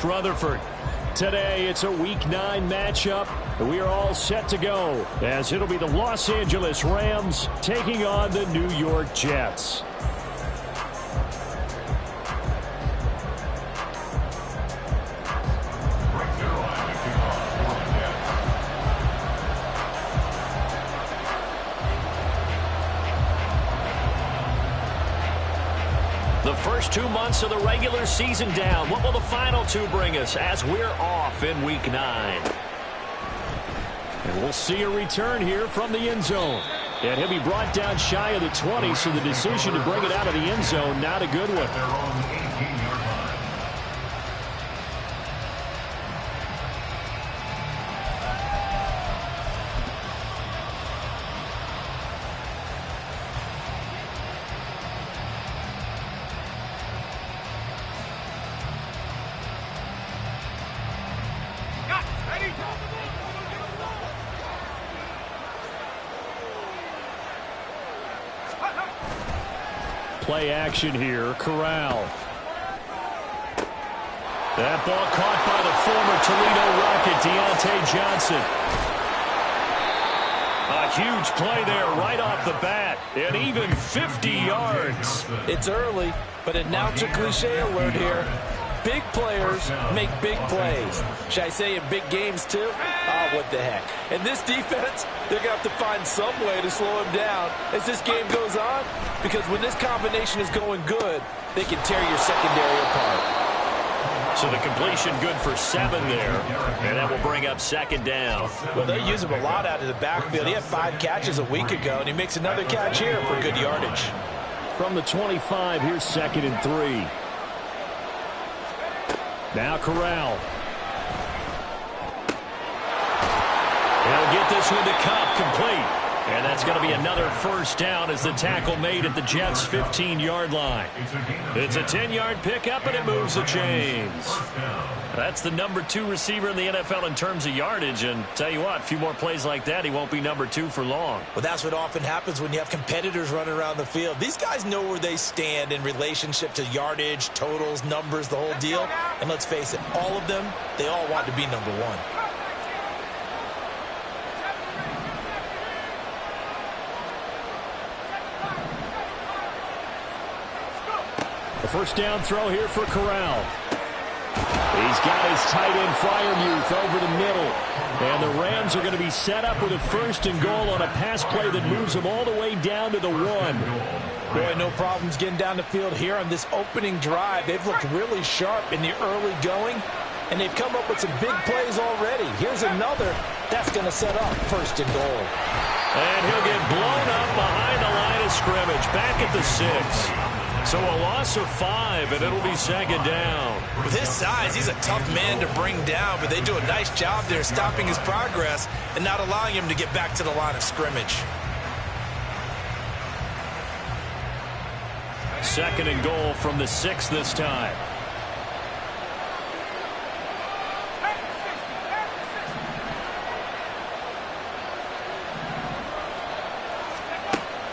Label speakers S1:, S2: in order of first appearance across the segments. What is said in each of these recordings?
S1: Rutherford. Today, it's a Week 9 matchup. We are all set to go, as it'll be the Los Angeles Rams taking on the New York Jets. The first 2 months of the regular season down. What will the final 2 bring us as we're off in Week 9? And we'll see a return here from the end zone. And he'll be brought down shy of the 20, so the decision to bring it out of the end zone, not a good one. Play action here. Corral. That ball caught by the former Toledo Rocket, Deontay Johnson. A huge play there right off the bat. And even 50 yards.
S2: It's early, but it now to cliche alert here. Big players make big plays. Should I say in big games too? Oh, what the heck. And this defense, they're going to have to find some way to slow him down as this game goes on. Because when this combination is going good, they can tear your secondary apart.
S1: So the completion good for 7 there. And that will bring up second down.
S2: Well, they use him a lot out of the backfield. He had 5 catches a week ago, and he makes another catch here for good yardage.
S1: From the 25, here's 2nd and 3. Now Corral. He'll get this one to Cup, complete. And that's going to be another first down as the tackle made at the Jets' 15-yard line. It's a 10-yard pickup, and it moves the chains. That's the number 2 receiver in the NFL in terms of yardage. And tell you what, a few more plays like that, he won't be number 2 for long.
S2: Well, that's what often happens when you have competitors running around the field. These guys know where they stand in relationship to yardage, totals, numbers, the whole deal. And let's face it, all of them, they all want to be number 1.
S1: The first down throw here for Corral. He's got his tight end Freiermuth over the middle. And the Rams are going to be set up with a 1st and goal on a pass play that moves them all the way down to the 1.
S2: Boy, no problems getting down the field here on this opening drive. They've looked really sharp in the early going, and they've come up with some big plays already. Here's another that's going to set up 1st and goal.
S1: And he'll get blown up behind the line of scrimmage, back at the 6. So a loss of 5, and it'll be 2nd down.
S2: With his size, he's a tough man to bring down, but they do a nice job there stopping his progress and not allowing him to get back to the line of scrimmage.
S1: 2nd and goal from the 6 this time.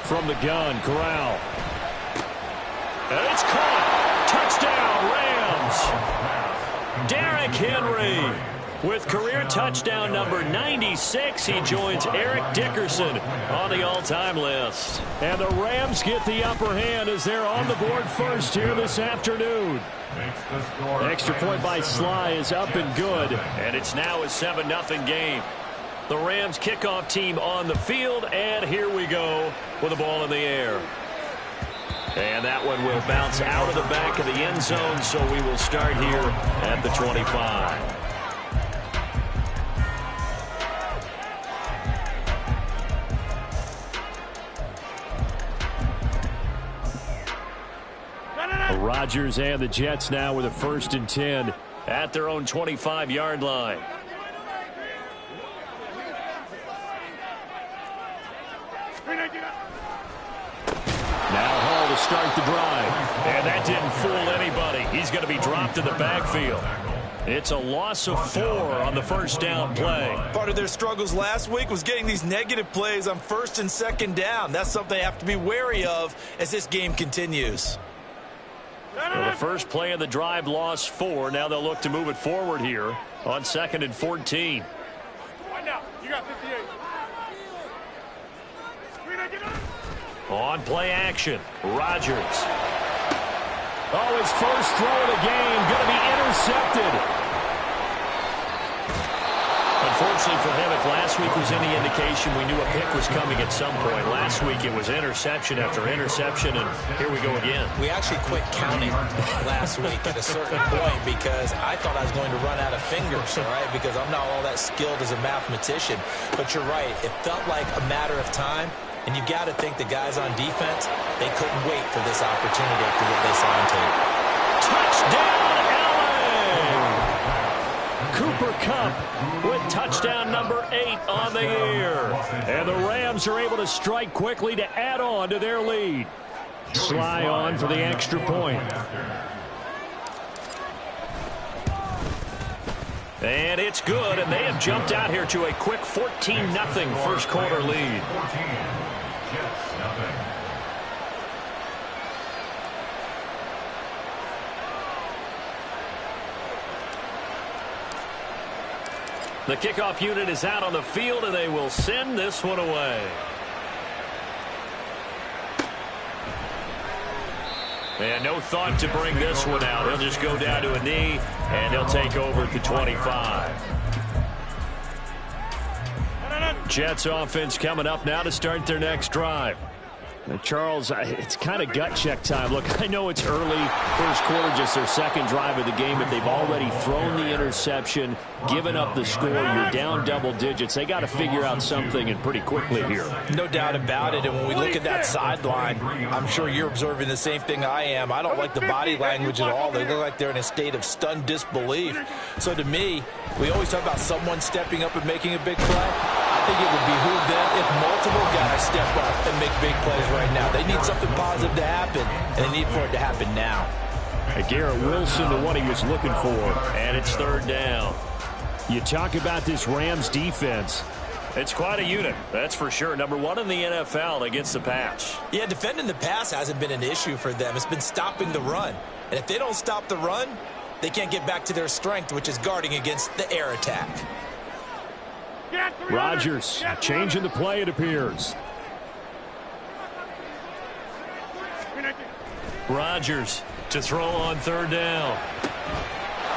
S1: From the gun, Corral. And it's caught. Touchdown, Rams. Derrick Henry with career touchdown number 96. He joins Eric Dickerson on the all-time list. And the Rams get the upper hand as they're on the board first here this afternoon. Extra point by Sly is up and good. And it's now a 7-0 game. The Rams kickoff team on the field. And here we go with the ball in the air. And that one will bounce out of the back of the end zone, so we will start here at the 25. The Rodgers and the Jets now with a 1st and 10 at their own 25-yard line. To start the drive. And that didn't fool anybody. He's going to be dropped in the backfield. It's a loss of 4 on the 1st down play.
S2: Part of their struggles last week was getting these negative plays on 1st and 2nd down. That's something they have to be wary of as this game continues.
S1: Well, the first play of the drive lost 4. Now they'll look to move it forward here on 2nd and 14.
S3: Right now, you got 58.
S1: On play action, Rodgers. Oh, his first throw of the game going to be intercepted. Unfortunately for him, if last week was any indication, we knew a pick was coming at some point. Last week it was interception after interception, and here we go again.
S2: We actually quit counting last week at a certain point because I thought I was going to run out of fingers, all right, because I'm not all that skilled as a mathematician. But you're right. It felt like a matter of time, and you got to think the guys on defense, they couldn't wait for this opportunity after what they saw on tape.
S1: Touchdown, Cooper Kupp with touchdown number 8 on the year. And the Rams are able to strike quickly to add on to their lead. Sly on for the extra point. And it's good, and they have jumped out here to a quick 14-0 first quarter lead. The kickoff unit is out on the field, and they will send this one away. And no thought to bring this one out. He'll just go down to a knee, and he'll take over at the 25. Jets offense coming up now to start their next drive. Charles, it's kind of gut check time. Look, I know it's early, first quarter, just their second drive of the game, but they've already thrown the interception, given up the score. You're down double digits. They got to figure out something, and pretty quickly here.
S2: No doubt about it, and when we look at that sideline, I'm sure you're observing the same thing I am. I don't like the body language at all. They look like they're in a state of stunned disbelief. So to me, we always talk about someone stepping up and making a big play. I think it would behoove them if multiple guys step up and make big plays right now. They need something positive to happen, and they need for it to happen now.
S1: Garrett Wilson to what he was looking for, and it's third down. You talk about this Rams defense. It's quite a unit, that's for sure. Number 1 in the NFL against the pass.
S2: Yeah, defending the pass hasn't been an issue for them. It's been stopping the run. And if they don't stop the run, they can't get back to their strength, which is guarding against the air attack.
S1: Rodgers changing the play, it appears. Rodgers to throw on third down.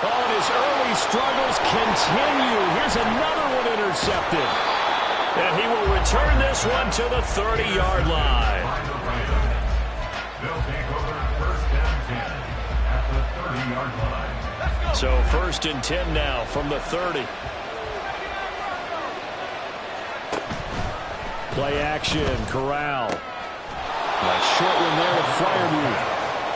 S1: Oh, and his early struggles continue. Here's another one intercepted. And he will return this one to the 30-yard line. So first and 10 now from the 30. Play action, Corral. A short one there with Freiermuth.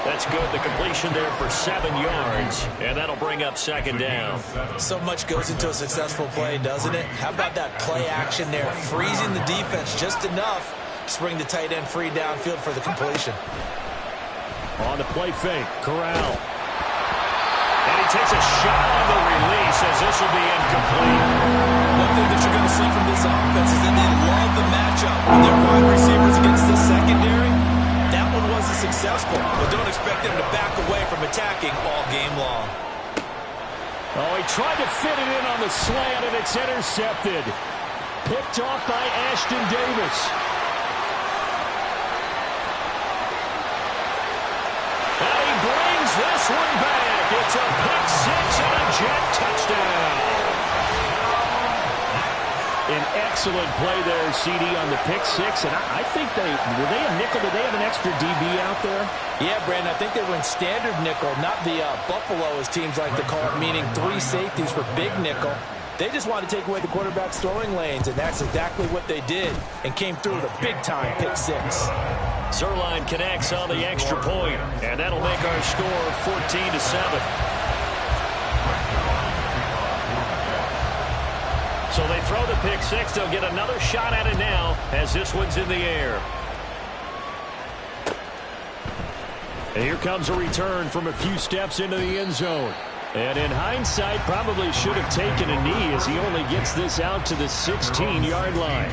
S1: That's good. The completion there for 7 yards, and that'll bring up second down.
S2: So much goes into a successful play, doesn't it? How about that play action there, freezing the defense just enough to bring the tight end free downfield for the completion.
S1: On the play fake, Corral. And he takes a shot on the release as this will be incomplete.
S2: One thing that you're going to see from this offense is that they love the matchup with their wide receivers against the secondary. That one wasn't successful, but don't expect them to back away from attacking all game long.
S1: Oh, he tried to fit it in on the slant, and it's intercepted. Picked off by Ashton Davis. And he brings this one back. It's a pick six and a Jet touchdown. An excellent play there, CD, on the pick six. And I think were they a nickel? Did they have an extra DB out there?
S2: Yeah, Brandon, I think they were in standard nickel, not the Buffalo, as teams like to call it, meaning 3 safeties for big nickel. They just wanted to take away the quarterback's throwing lanes, and that's exactly what they did, and came through with a big-time pick six.
S1: Zerline connects on the extra point, and that'll make our score 14-7. So they throw the pick six. They'll get another shot at it now as this one's in the air. And here comes a return from a few steps into the end zone. And in hindsight, probably should have taken a knee as he only gets this out to the 16-yard line.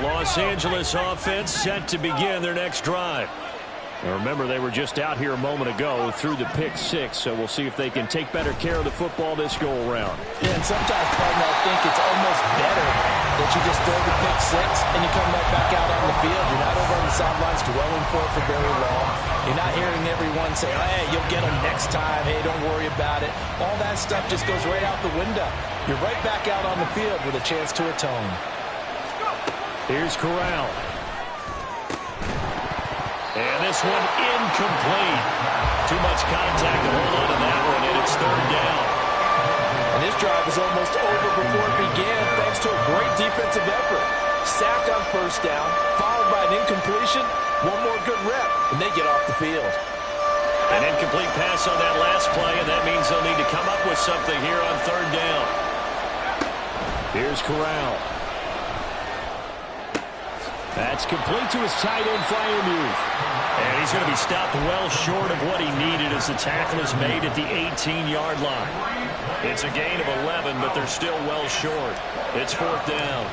S1: Los Angeles offense set to begin their next drive. Now remember, they were just out here a moment ago through the pick six, so we'll see if they can take better care of the football this go-around.
S2: Yeah, and sometimes, partner, I think it's almost better that you just throw the pick six and you come right back out on the field. You're not over on the sidelines dwelling for it for very long. You're not hearing everyone say, hey, you'll get them next time. Hey, don't worry about it. All that stuff just goes right out the window. You're right back out on the field with a chance to atone.
S1: Here's Corral. And this one incomplete. Too much contact to hold on to that one, and it's third down.
S2: And this drive is almost over before it began thanks to a great defensive effort. Sacked on first down, followed by an incompletion. One more good rep, and they get off the field.
S1: An incomplete pass on that last play, and that means they'll need to come up with something here on third down. Here's Corral. That's complete to his tight end flyer move. And he's going to be stopped well short of what he needed as the tackle is made at the 18-yard line. It's a gain of 11, but they're still well short. It's fourth down.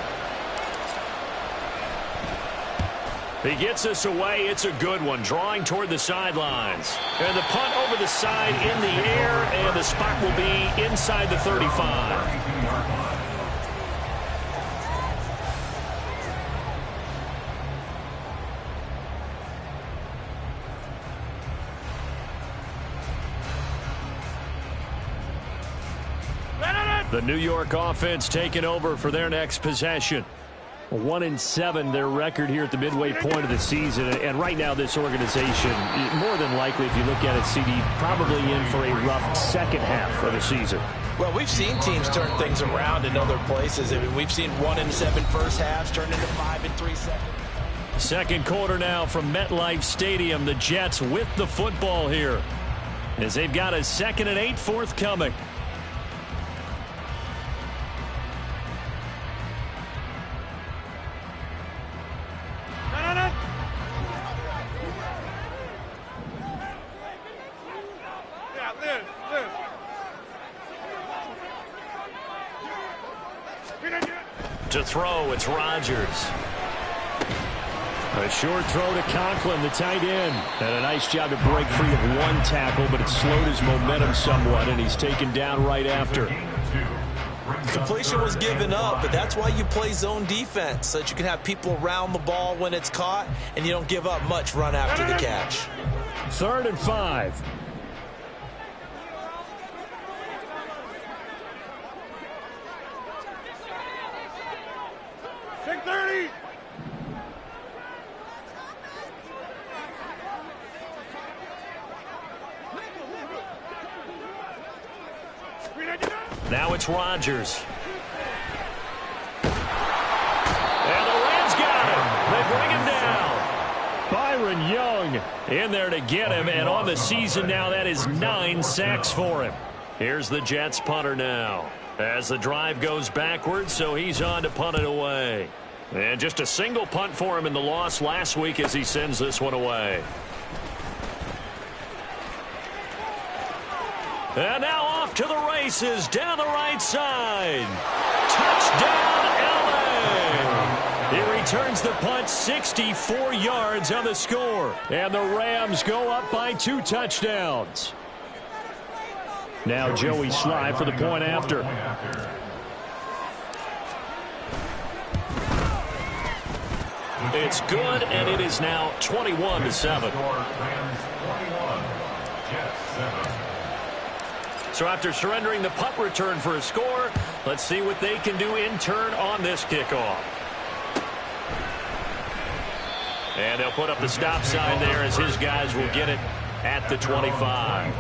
S1: He gets us away. It's a good one, drawing toward the sidelines. And the punt over the side in the air, and the spot will be inside the 35. The New York offense taking over for their next possession. 1-7 their record here at the midway point of the season. And right now this organization, more than likely if you look at it, CD, probably in for a rough second half of the season.
S2: Well, we've seen teams turn things around in other places. I mean, we've seen 1-7 first halves turn into 5-3 second.
S1: Second quarter now from MetLife Stadium. The Jets with the football here as they've got a 2nd and 8 forthcoming. To throw, it's Rodgers. A short throw to Conklin, the tight end. And a nice job to break free of one tackle, but it slowed his momentum somewhat, and he's taken down right after.
S2: Completion was given up, but that's why you play zone defense, so that you can have people around the ball when it's caught, and you don't give up much run after the catch.
S1: 3rd and 5. Now it's Rodgers. And the Rams got him. They bring him down. Byron Young in there to get him. And on the season now, that is 9 sacks for him. Here's the Jets punter now. As the drive goes backwards, so he's on to punt it away. And just a single punt for him in the loss last week as he sends this one away. And now off to the races down the right side. Touchdown, L.A. He returns the punt 64 yards on the score. And the Rams go up by 2 touchdowns. Now Joey Sly for the point after. It's good, and it is now 21-7. So after surrendering the punt return for a score, let's see what they can do in turn on this kickoff. And they'll put up the stop sign there as his guys will get it at the 25.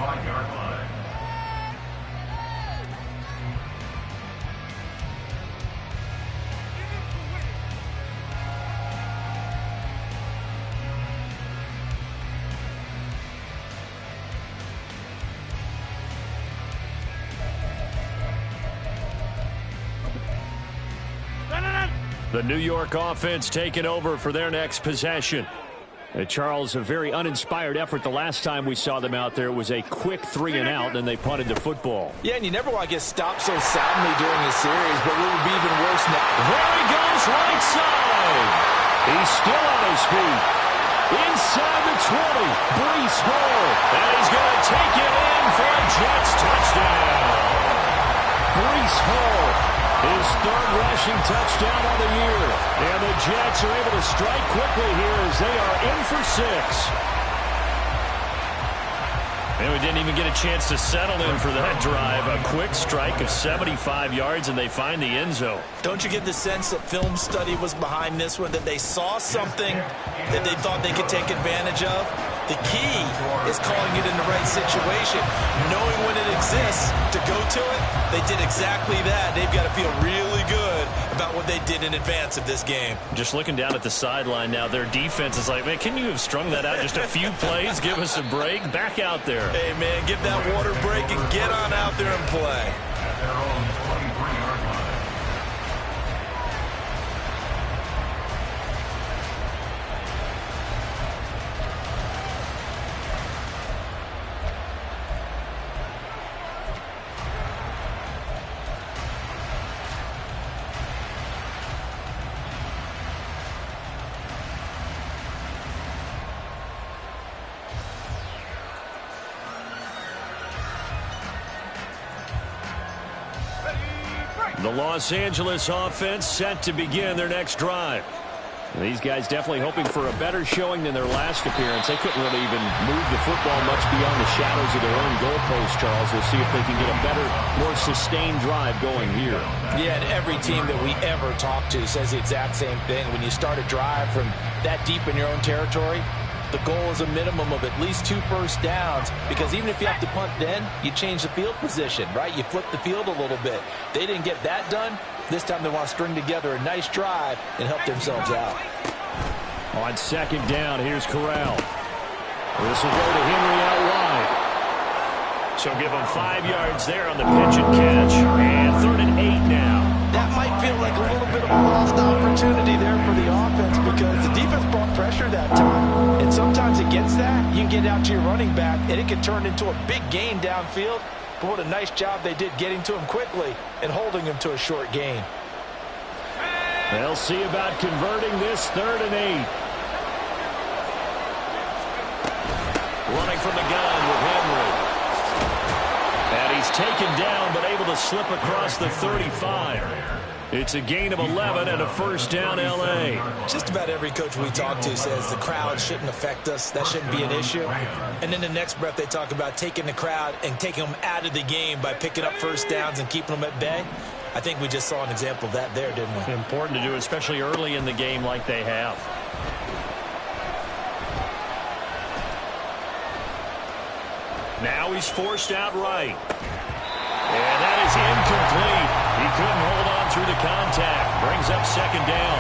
S1: The New York offense taking over for their next possession. Charles, a very uninspired effort the last time we saw them out there. It was a quick 3 and out, and they punted the football.
S2: Yeah, and you never want to get stopped so soundly during a series, but it would be even worse now.
S1: There he goes, right side. He's still on his feet. Inside the 20, Breece Hall. And he's going to take it in for a Jets touchdown. Breece Hall, his 3rd rushing touchdown of the year. And the Jets are able to strike quickly here as they are in for 6. And we didn't even get a chance to settle in for that drive. A quick strike of 75 yards, and they find the end zone.
S2: Don't you get the sense that film study was behind this one, that they saw something that they thought they could take advantage of? The key is calling it in the right situation, knowing when it exists to go to it. They did exactly that. They've got to feel really good about what they did in advance of this game.
S1: Just looking down at the sideline now, their defense is like, man, can you have strung that out just a few plays? Give us a break. Back out there.
S2: Hey, man, give that water break and get on out there and play.
S1: The Los Angeles offense set to begin their next drive. These guys definitely hoping for a better showing than their last appearance. They couldn't really even move the football much beyond the shadows of their own goalpost, Charles. We'll see if they can get a better, more sustained drive going here.
S2: Yeah, and every team that we ever talk to says the exact same thing. When you start a drive from that deep in your own territory, the goal is a minimum of at least 2 first downs, because even if you have to punt then, you change the field position, right? You flip the field a little bit. They didn't get that done. This time they want to string together a nice drive and help themselves out.
S1: On 2nd down, here's Corral. This will go to Henry out wide. So give him 5 yards there on the pitch and catch. And 3rd and 8 now.
S2: That might feel like a little bit of a lost opportunity there for the offense, because the defense brought pressure that time. And sometimes against that, you can get out to your running back, and it can turn into a big gain downfield. But what a nice job they did getting to him quickly and holding him to a short gain.
S1: They'll see about converting this 3rd and 8. Running from the gun with Henry. And he's taken down, but able to slip across the 35. It's a gain of 11 and a 1st down, L.A.
S2: Just about every coach we talk to says the crowd shouldn't affect us. That shouldn't be an issue. And in the next breath, they talk about taking the crowd and taking them out of the game by picking up first downs and keeping them at bay. I think we just saw an example of that there, didn't we?
S1: Important to do, especially early in the game like they have. Now he's forced out right. And that is incomplete. He couldn't hold on through the contact. Brings up 2nd down.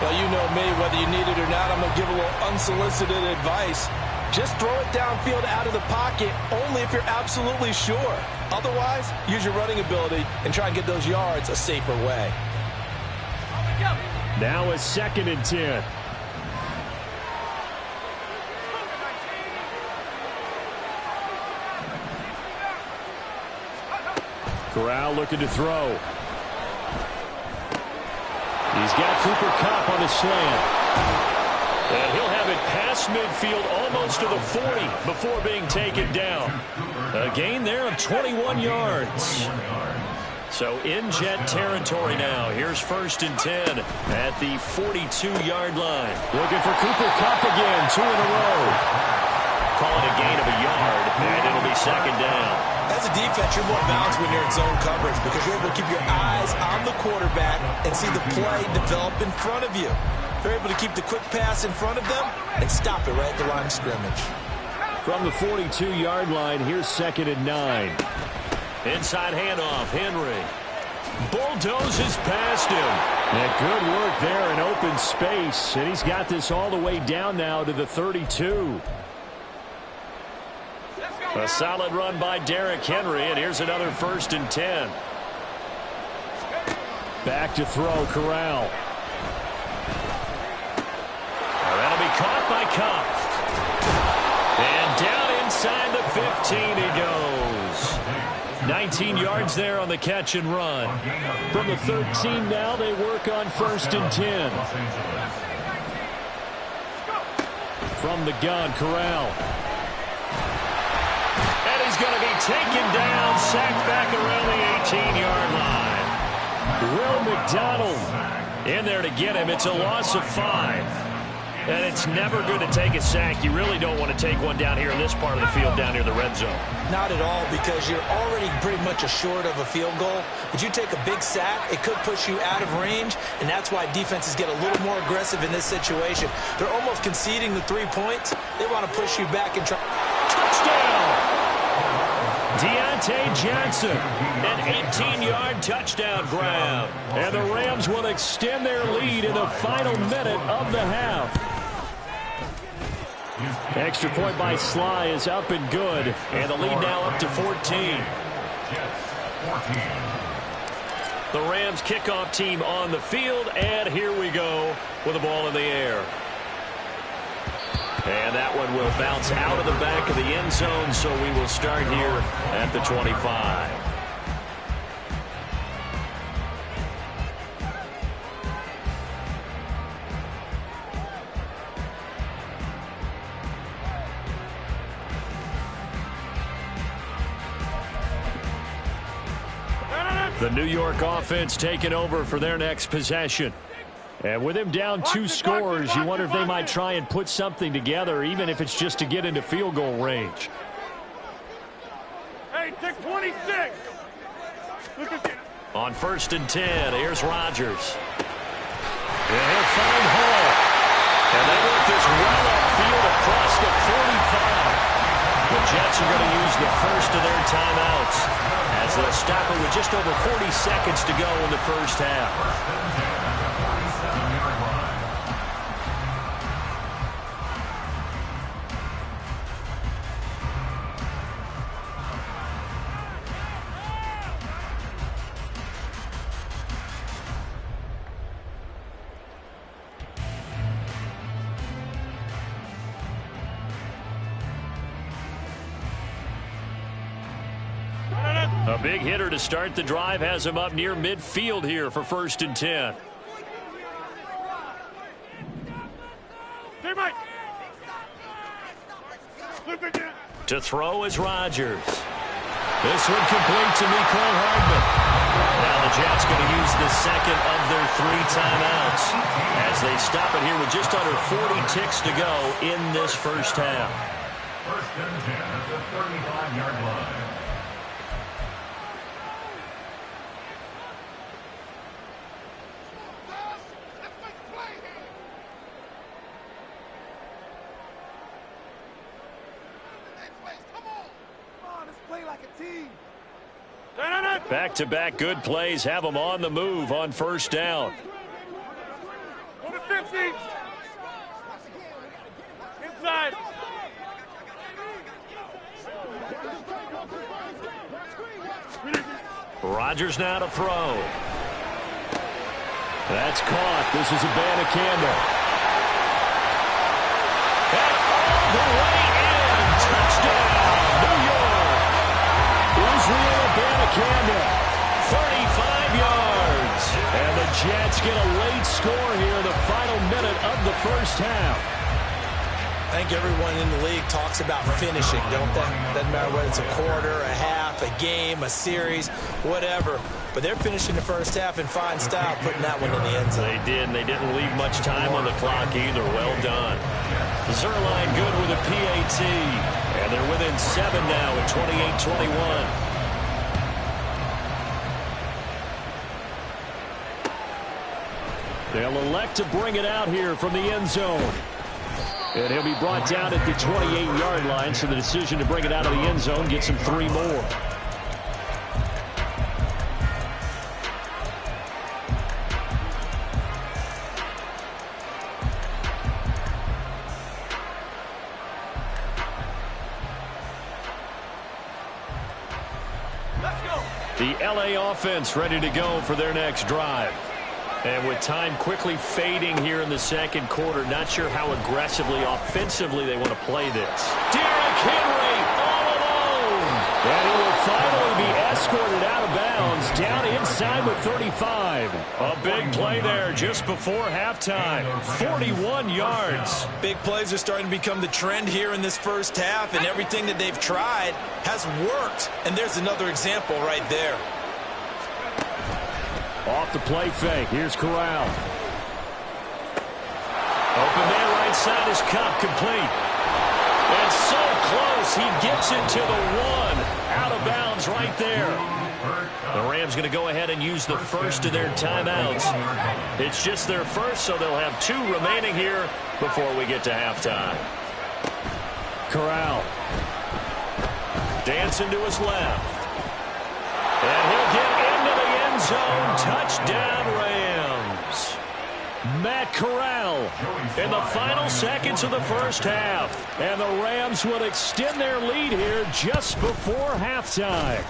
S2: Well, you know me, whether you need it or not, I'm going to give a little unsolicited advice. Just throw it downfield out of the pocket only if you're absolutely sure. Otherwise, use your running ability and try and get those yards a safer way.
S1: Now a 2nd and 10. Corral looking to throw. He's got Cooper Kupp on his slant. And he'll have it past midfield almost to the 40 before being taken down. A gain there of 21 yards. So in Jet territory now. Here's 1st and 10 at the 42-yard line. Looking for Cooper Kupp again, 2 in a row. Call it a gain of a yard, and it'll be 2nd down.
S2: As a defense, you're more balanced when you're in zone coverage because you're able to keep your eyes on the quarterback and see the play develop in front of you. They're able to keep the quick pass in front of them and stop it right at the line of scrimmage.
S1: From the 42-yard line, here's 2nd and 9. Inside handoff, Henry. Bulldozes past him. And good work there in open space. And he's got this all the way down now to the 32. A solid run by Derrick Henry, and here's another 1st and 10. Back to throw, Corral. That'll be caught by Cup. And down inside the 15 he goes. 19 yards there on the catch and run.
S4: From the 13 now, they work on 1st and 10. From the gun, Corral.
S1: And he's going to be taken down, sacked back around the 18-yard line.
S4: Will McDonald
S1: in there to get him. It's a loss of 5. And it's never good to take a sack. You really don't want to take one down here in this part of the field, down near the red zone.
S2: Not at all, because you're already pretty much assured of a field goal. But you take a big sack, it could push you out of range, and that's why defenses get a little more aggressive in this situation. They're almost conceding the 3 points. They want to push you back and try.
S1: Touchdown! Deontay Johnson, an 18-yard touchdown grab.
S4: And the Rams will extend their lead in the final minute of the half. Extra point by Sly is up and good.
S1: And the lead now up to 14. The Rams kickoff team on the field, and here we go with the ball in the air. And that one will bounce out of the back of the end zone, so we will start here at the 25. The New York offense taking over for their next possession.
S4: And with him down 2 scores, you wonder if they might try and put something together, even if it's just to get into field goal range.
S3: Hey, take 26. Look at this.
S1: On 1st and 10, here's Rodgers. And he'll find Hall. And they work this well upfield across the 45. The Jets are going to use the first of their timeouts as they'll stop it with just over 40 seconds to go in the first half. A big hitter to start the drive has him up near midfield here for 1st and 10. To throw is Rodgers. This one complete to Mecole Hardman. Now the Jets going to use the second of their 3 timeouts as they stop it here with just under 40 ticks to go in this first half.
S5: 1st and 10 at the 35-yard line.
S1: Back-to-back good plays have them on the move on 1st down.
S3: On the 50. Inside.
S1: Rodgers now to throw. That's caught. This is Abanikanda. And all the way in. Touchdown, New York. Israel Abanikanda. 35 yards.
S4: And the Jets get a late score here in the final minute of the first half.
S2: I think everyone in the league talks about finishing, don't they? Doesn't matter whether it's a quarter, a half, a game, a series, whatever. But they're finishing the first half in fine style, putting that one in the end zone.
S1: They did, and they didn't leave much time on the clock either. Well done. Zerline good with a PAT. And they're within 7 now at 28-21.
S4: They'll elect to bring it out here from the end zone. And he'll be brought down at the 28-yard line, so the decision to bring it out of the end zone gets him 3 more.
S1: The LA offense ready to go for their next drive. And with time quickly fading here in the second quarter, not sure how aggressively, offensively they want to play this. Derrick Henry all alone. And he will finally be escorted out of bounds, down inside with 35. A big play there just before halftime. 41 yards.
S2: Big plays are starting to become the trend here in this first half, and everything that they've tried has worked. And there's another example right there.
S4: Off the play fake. Here's Corral.
S1: Open man right side is Cup, complete. And so close, he gets it to the one. Out of bounds right there. The Rams going to go ahead and use the first of their timeouts. It's just their first, so they'll have 2 remaining here before we get to halftime.
S4: Corral.
S1: Dancing to his left. And he'll get into the end zone. Touchdown, Rams. Matt Corral in the final seconds of the first half. And the Rams will extend their lead here just before halftime.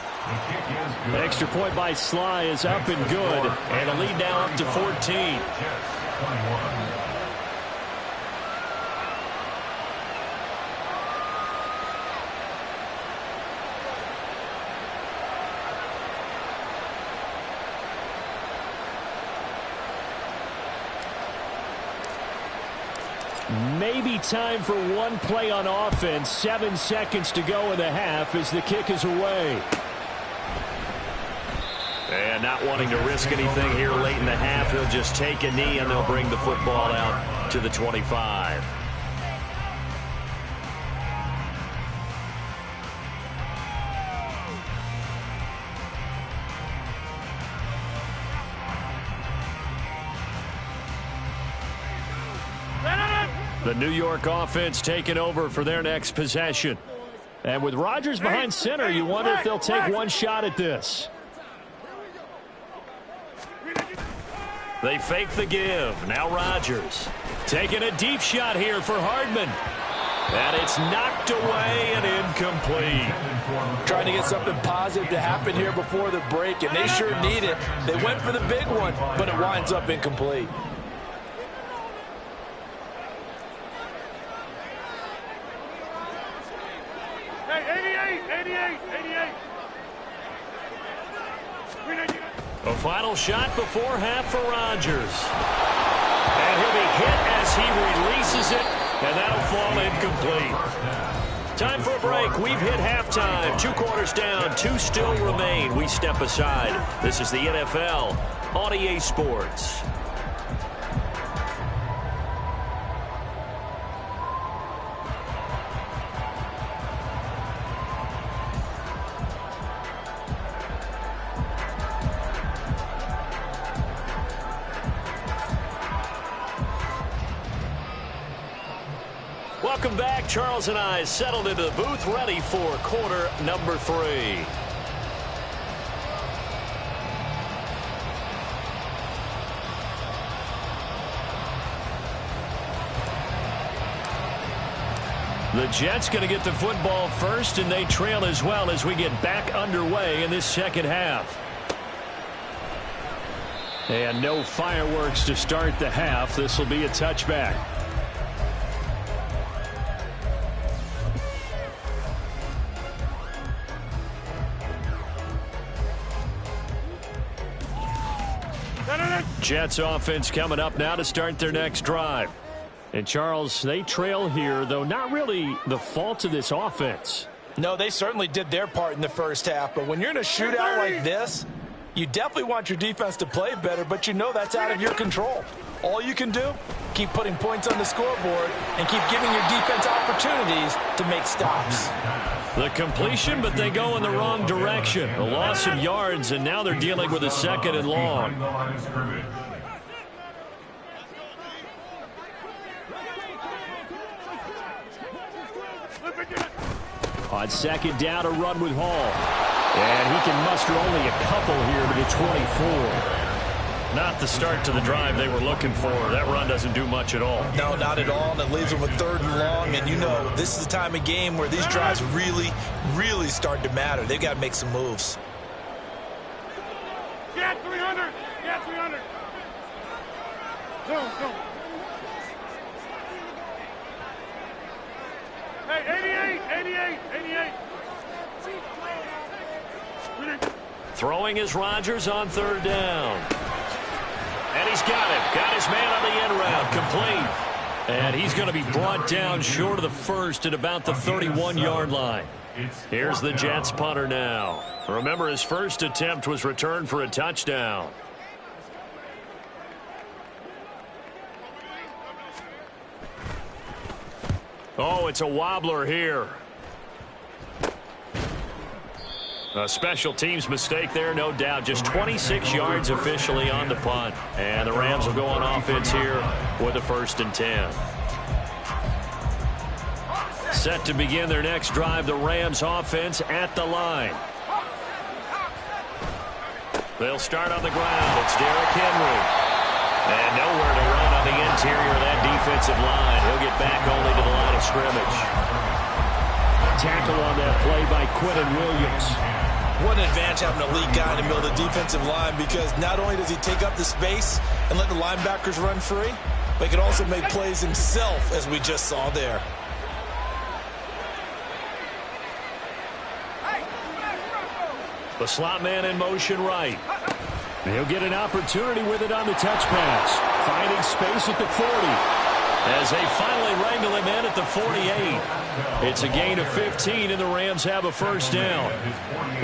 S1: The extra point by Sly is up and good. And a lead now up to 14.
S4: Maybe time for one play on offense. 7 seconds to go in the half as the kick is away.
S1: And not wanting to risk anything here late in the half, he'll just take a knee and they'll bring the football out to the 25. The New York offense taking over for their next possession. And with Rodgers behind center, you wonder if they'll take one shot at this. They fake the give. Now Rodgers taking a deep shot here for Hardman. And it's knocked away and incomplete.
S2: Trying to get something positive to happen here before the break, and they sure need it. They went for the big one, but it winds up incomplete.
S1: A final shot before half for Rodgers. And he'll be hit as he releases it, and that'll fall incomplete. Time for a break. We've hit halftime. 2 quarters down, 2 still remain. We step aside. This is the NFL on EA Sports. Welcome back. Charles and I settled into the booth, ready for quarter number 3. The Jets going to get the football first, and they trail as well as we get back underway in this second half. And no fireworks to start the half. This will be a touchback. Jets offense coming up now to start their next drive. And Charles, they trail here, though not really the fault of this offense.
S2: No, they certainly did their part in the first half, but when you're in a shootout like this, you definitely want your defense to play better, but you know that's out of your control. All you can do, keep putting points on the scoreboard and keep giving your defense opportunities to make stops.
S1: The completion, but they go in the wrong direction. A loss of yards, and now they're dealing with a 2nd and long.
S4: On 2nd down, a run with Hall. And he can muster only a couple here to the 24.
S1: Not the start to the drive they were looking for. That run doesn't do much at all.
S2: No, not at all, and it leaves them with 3rd and long. And you know, this is the time of game where these drives really, really start to matter. They've got to make some moves.
S3: Yeah, 300. Yeah, 300. Zone. Hey, 88.
S1: Throwing is Rodgers on third down. And he's got it. Got his man on the end route. Complete. And he's going to be brought down short of the first at about the 31-yard line. Here's the Jets punter now. Remember, his first attempt was returned for a touchdown. Oh, it's a wobbler here. A special teams mistake there, no doubt. Just 26 yards officially on the punt. And the Rams will go on offense here with a 1st and 10. Set to begin their next drive, the Rams offense at the line. They'll start on the ground. It's Derrick Henry. And nowhere to run on the interior of that defensive line. He'll get back only to the line of scrimmage.
S4: Tackle on that play by Quentin Williams.
S2: What an advantage having a elite guy in the middle of the defensive line, because not only does he take up the space and let the linebackers run free, but he can also make plays himself, as we just saw there.
S1: The slot man in motion right.
S4: He'll get an opportunity with it on the touch pass. Finding space at the 40.
S1: As they finally wrangle him in at the 48. It's a gain of 15, and the Rams have a 1st down.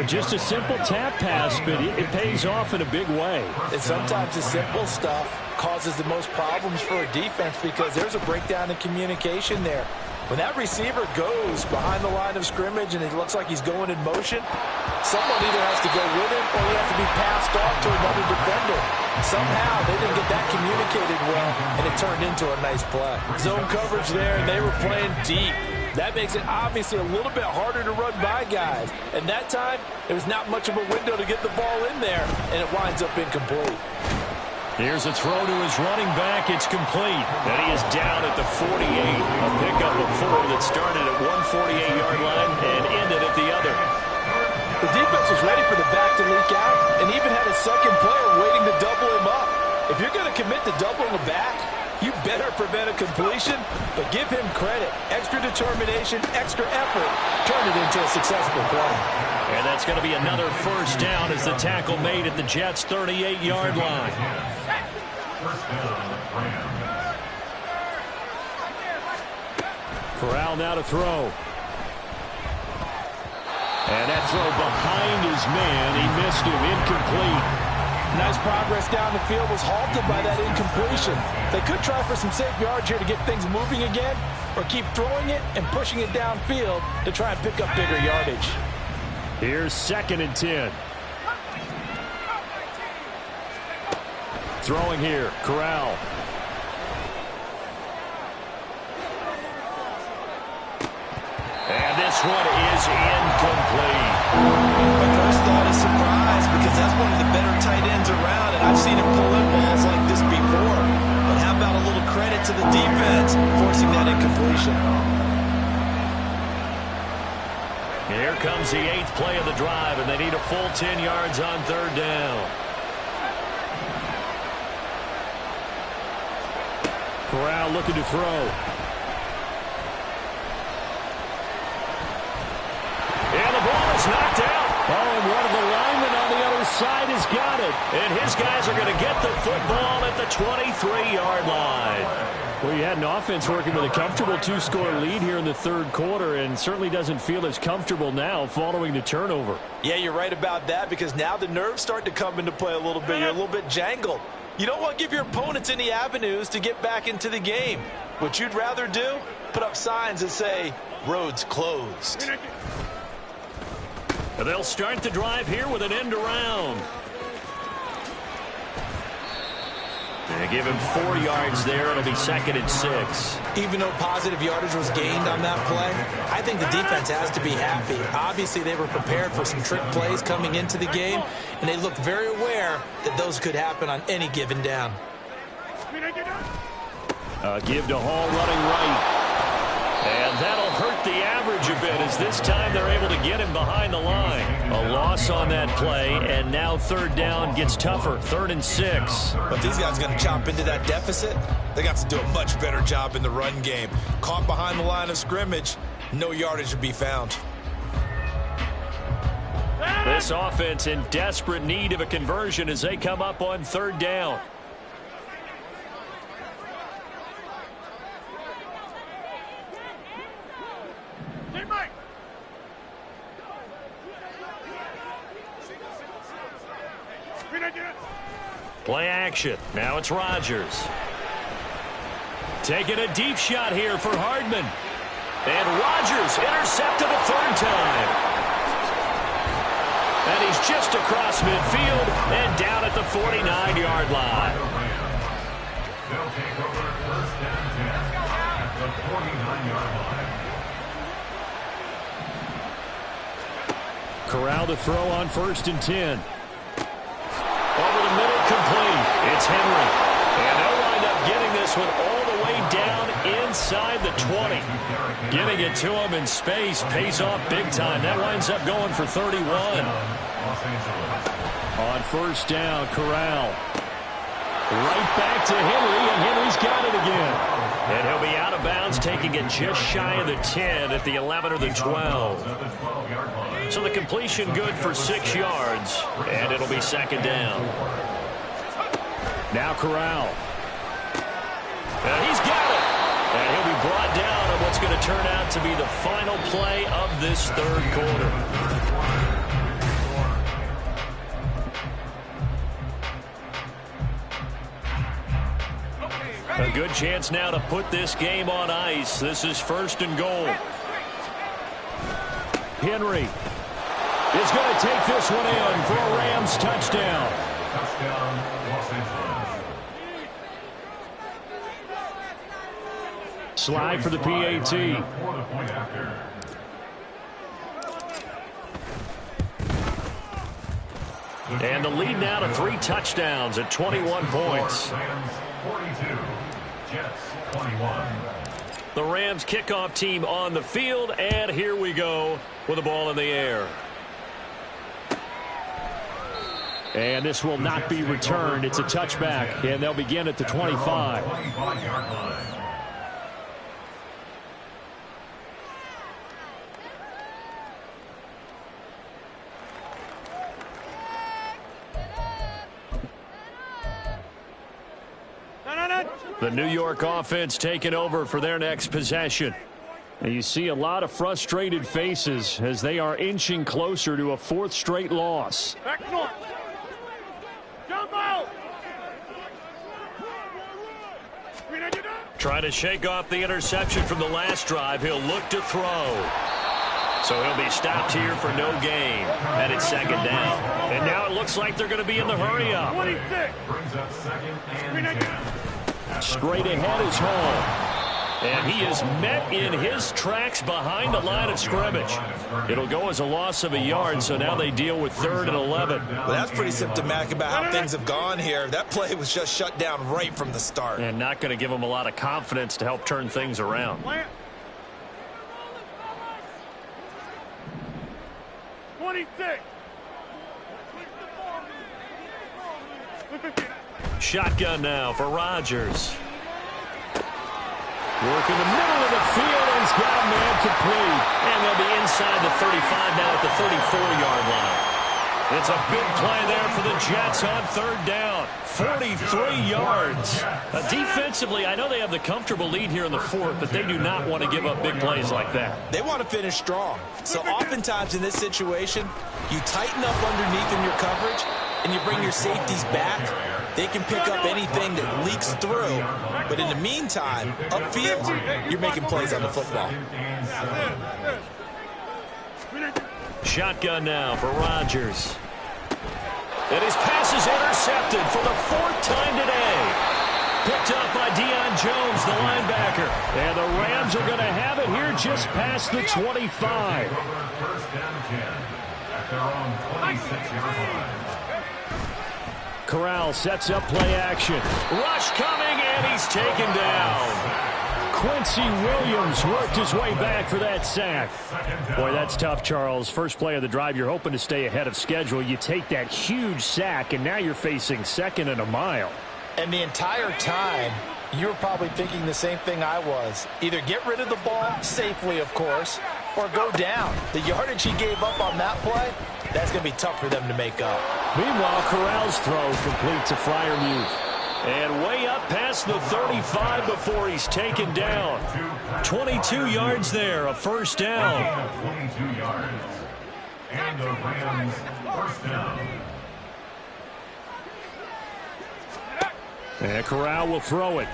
S4: Just a simple tap pass, but it pays off in a big way.
S2: And sometimes the simple stuff causes the most problems for a defense, because there's a breakdown in communication there. When that receiver goes behind the line of scrimmage and it looks like he's going in motion, someone either has to go with him or he has to be passed off to another defender. Somehow they didn't get that communicated well, and it turned into a nice play. Zone coverage there, and they were playing deep. That makes it obviously a little bit harder to run by guys. And that time, there was not much of a window to get the ball in there, and it winds up incomplete.
S1: Here's a throw to his running back. It's complete. And he is down at the 48. A pickup of 4 that started at one 48-yard line and ended at the other.
S2: The defense was ready for the back to leak out and even had a second player waiting to double him up. If you're going to commit to doubling the back, you better prevent a completion, but give him credit. Extra determination, extra effort, turn it into a successful play.
S1: And that's going to be another 1st down as the tackle made at the Jets' 38-yard line.
S4: Corral now to throw. And that throw behind his man. He missed him. Incomplete.
S2: Nice progress down the field was halted by that incompletion. They could try for some safe yards here to get things moving again, or keep throwing it and pushing it downfield to try and pick up bigger yardage.
S4: Here's 2nd and 10. Throwing here, Corral.
S1: And this one is incomplete.
S2: My first thought is surprise, because that's one of the better tight ends around, and I've seen him pull in balls like this before. But how about a little credit to the defense forcing that incompletion?
S1: Here comes the 8th play of the drive, and they need a full 10 yards on 3rd down.
S4: Corral looking to throw.
S1: And the ball is knocked out.
S4: Oh, and one of the linemen on the other side has got it.
S1: And his guys are going to get the football at the 23-yard line.
S4: Well, you had an offense working with a comfortable 2-score lead here in the 3rd quarter, and certainly doesn't feel as comfortable now following the turnover.
S2: Yeah, you're right about that, because now the nerves start to come into play a little bit. You're a little bit jangled. You don't want to give your opponents any avenues to get back into the game. What you'd rather do, put up signs that say, roads closed.
S1: And they'll start the drive here with an end around. They give him 4 yards there. It'll be 2nd and 6.
S2: Even though positive yardage was gained on that play, I think the defense has to be happy. Obviously, they were prepared for some trick plays coming into the game, and they looked very aware that those could happen on any given down.
S4: Give to Hall running right.
S1: And that'll hurt the average a bit as as this time they're able to get him behind the line. A loss on that play, and now third down gets tougher. 3rd and 6.
S2: But these guys are going to chop into that deficit. They got to do a much better job in the run game. Caught behind the line of scrimmage, no yardage to be found.
S1: This offense in desperate need of a conversion as they come up on 3rd down. Play action. Now it's Rodgers. Taking a deep shot here for Hardman. And Rodgers intercepted a 3rd time. And he's just across midfield and down at the 49-yard line.
S5: They'll take over 1st and 10 at the 49-yard line.
S4: Corral to throw on 1st and 10. Over the middle, complete. It's Henry.
S1: And they'll wind up getting this one all the way down inside the 20. Getting it to him in space pays off big time. That winds up going for 31.
S4: On 1st down, Corral. Right back to Henry, and Henry's got it again.
S1: And he'll be out of bounds, taking it just shy of the 10 at the 11 or the 12. So the completion good for 6 yards, and it'll be 2nd down.
S4: Now Corral.
S1: And he's got it. And he'll be brought down on what's going to turn out to be the final play of this 3rd quarter. A good chance now to put this game on ice. This is 1st and goal.
S4: Henry is going to take this one in for a Rams touchdown.
S5: Touchdown, Los Angeles.
S4: Slide for the PAT.
S5: For the point after.
S1: And the lead now to 3 touchdowns at 21 points.
S5: Rams 42, Jets 21.
S1: The Rams kickoff team on the field, and here we go with the ball in the air.
S4: And this will not be returned. It's a touchback, and they'll begin at the 25.
S5: 25-yard line.
S1: The New York offense taking over for their next possession.
S4: And you see a lot of frustrated faces as they are inching closer to a 4th straight loss.
S3: Excellent. Jump out.
S1: Trying to shake off the interception from the last drive. He'll look to throw. So he'll be stopped here for no gain. And it's 2nd down. And now it looks like they're going to be in the hurry-up.
S3: 26.
S5: Brings up 2nd and 10.
S4: Straight ahead is home.
S1: And he is met in his tracks behind the line of scrimmage. It'll go as a loss of a yard, so now they deal with 3rd and 11.
S2: Well, that's pretty symptomatic about how things have gone here. That play was just shut down right from the start.
S1: And not going to give them a lot of confidence to help turn things around.
S3: 26.
S1: Shotgun now for Rodgers. Working the middle of the field, and he's got a man complete. And they'll be inside the 35 now at the 34-yard line. It's a big play there for the Jets on 3rd down. 43 yards. Defensively, I know they have the comfortable lead here in the 4th, but they do not want to give up big plays like that.
S2: They want to finish strong. So oftentimes in this situation, you tighten up underneath in your coverage, and you bring your safeties back. They can pick up anything that leaks through. But in the meantime, upfield, you're making plays on the football.
S1: Shotgun now for Rodgers. And his pass is intercepted for the 4th time today. Picked up by Deion Jones, the linebacker. And the Rams are going to have it here just past the 25.
S5: 1st and 10 at their own 26-yard line.
S4: Corral sets up play action.
S1: Rush coming, and he's taken down.
S4: Quincy Williams worked his way back for that sack. Boy, that's tough, Charles. First play of the drive, you're hoping to stay ahead of schedule. You take that huge sack, and now you're facing second and a mile.
S2: And the entire time, you were probably thinking the same thing I was. Either get rid of the ball, safely of course, or go down. The yardage he gave up on that play, that's going to be tough for them to make up.
S4: Meanwhile, Corral's throw complete to Freiermuth.
S1: And way up past the 35 before he's taken down. 22 yards there, a first down.
S5: 22 yards. And the Rams first down.
S4: And Corral will throw it.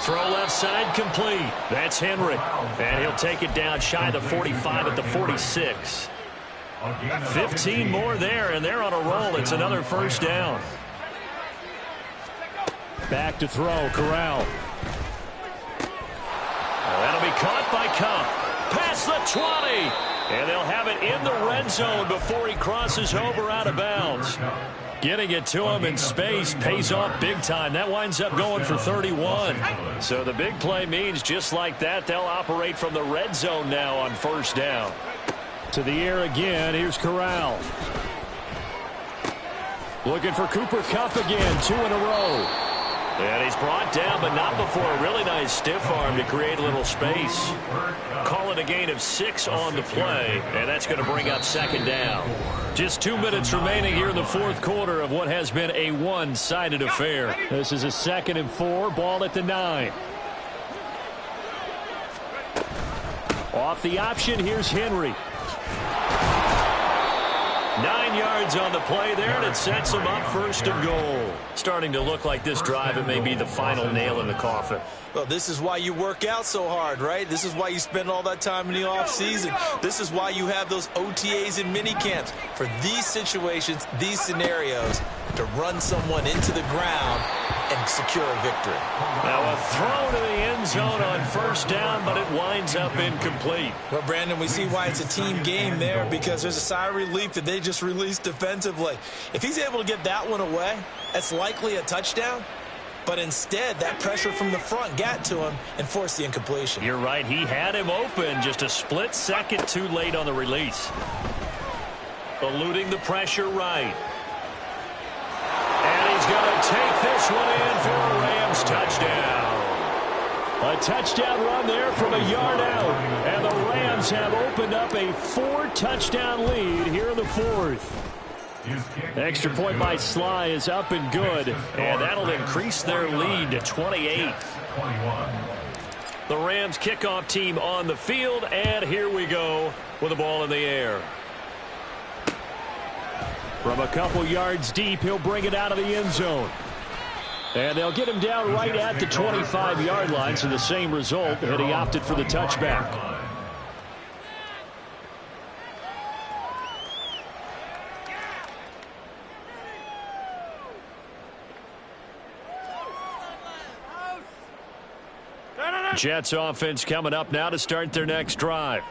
S1: Throw left side complete. That's Henry. And he'll take it down shy of the 45 at the 46. 15 more there, and they're on a roll. It's another first down.
S4: Back to throw, Corral.
S1: That'll be caught by Cup. Past the 20. And they'll have it in the red zone before he crosses over out of bounds. Getting it to him in space pays off big time. That winds up going for 31. So the big play means just like that, they'll operate from the red zone now on first down.
S4: To the air again. Here's Corral. Looking for Cooper Kupp again. 2 in a row.
S1: And he's brought down, but not before a really nice stiff arm to create a little space. Call it a gain of 6 on the play, and that's going to bring up second down. Just 2 minutes remaining here in the fourth quarter of what has been a one-sided affair.
S4: This is a 2nd and 4. Ball at the 9. Off the option, here's Henry.
S1: 9 yards on the play there, and it sets him up first and goal. Starting to look like this drive, it may be the final nail in the coffin.
S2: Well, this is why you work out so hard, right? This is why you spend all that time in the offseason. This is why you have those OTAs and mini camps. For these situations, these scenarios, to run someone into the ground and secure a victory.
S1: Now a throw to the end zone on first down, but it winds up incomplete.
S2: Well, Brandon, we see why it's a team game there, because there's a sigh of relief that they just released defensively. If he's able to get that one away, that's likely a touchdown. But instead, that pressure from the front got to him and forced the incompletion.
S1: You're right. He had him open, just a split second too late on the release. Eluding the pressure right. And he's going to take this one in for a Rams touchdown.
S4: A touchdown run there from a yard out. And the Rams have opened up a 4-touchdown lead here in the fourth. Extra point by Sly is up and good, and that'll increase their lead to 28. The Rams kickoff team on the field, and here we go with the ball in the air. From a couple yards deep, he'll bring it out of the end zone. And they'll get him down right at the 25-yard line, so the same result, and he opted for the touchback. Jets offense coming up now to start their next drive.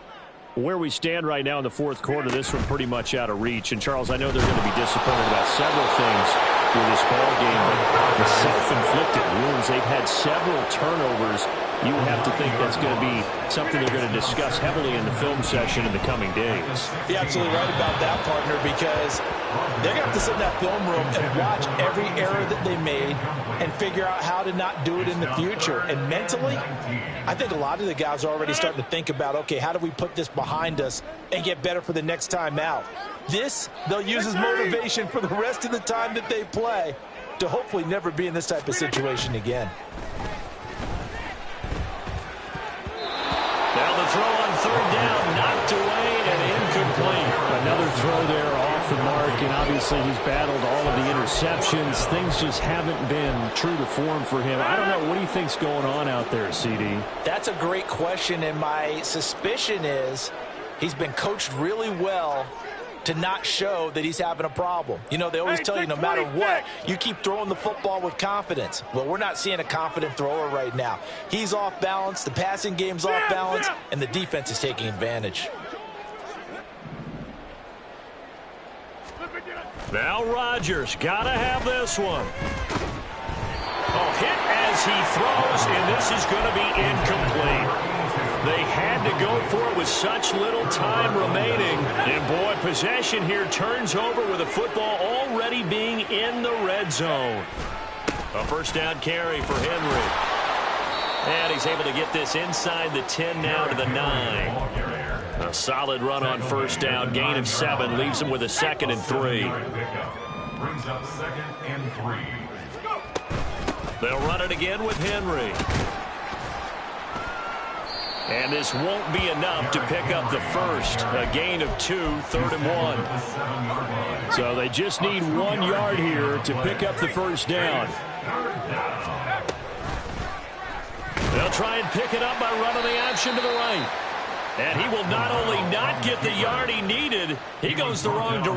S4: Where we stand right now in the fourth quarter, this one pretty much out of reach. And, Charles, I know they're going to be disappointed about several things with this ball game, but the self-inflicted wounds, they've had several turnovers. You have to think that's going to be something they're going to discuss heavily in the film session in the coming days.
S2: You're absolutely right about that, partner, because they're going to have to sit in that film room and watch every error that they made and figure out how to not do it in the future. And mentally, I think a lot of the guys are already starting to think about, okay, how do we put this behind us and get better for the next time out? This, they'll use as motivation for the rest of the time that they play to hopefully never be in this type of situation again.
S1: Now the throw on third down, knocked away and incomplete.
S4: Another throw there off the mark, and obviously he's battled all of the interceptions. Things just haven't been true to form for him. I don't know. What do you think's going on out there, CD?
S2: That's a great question, and my suspicion is he's been coached really well to not show that he's having a problem. You know, they always tell you no matter what, you keep throwing the football with confidence. Well, we're not seeing a confident thrower right now. He's off balance, the passing game's off balance, and the defense is taking advantage.
S1: Now Rodgers got to have this one. Oh, hit as as he throws, and this is going to be incomplete. They had to go for it with such little time remaining. And, boy, possession here turns over with the football already being in the red zone. A first down carry for Henry. And he's able to get this inside the 10 now to the 9. A solid run on first down. Gain of 7 leaves him with a 2nd and 3.
S5: Brings up 2nd and 3.
S1: They'll run it again with Henry. And this won't be enough to pick up the first. A gain of 2, 3rd and 1.
S4: So they just need 1 yard here to pick up the first down.
S1: They'll try and pick it up by running the option to the right. And he will not only not get the yard he needed, he goes the wrong direction.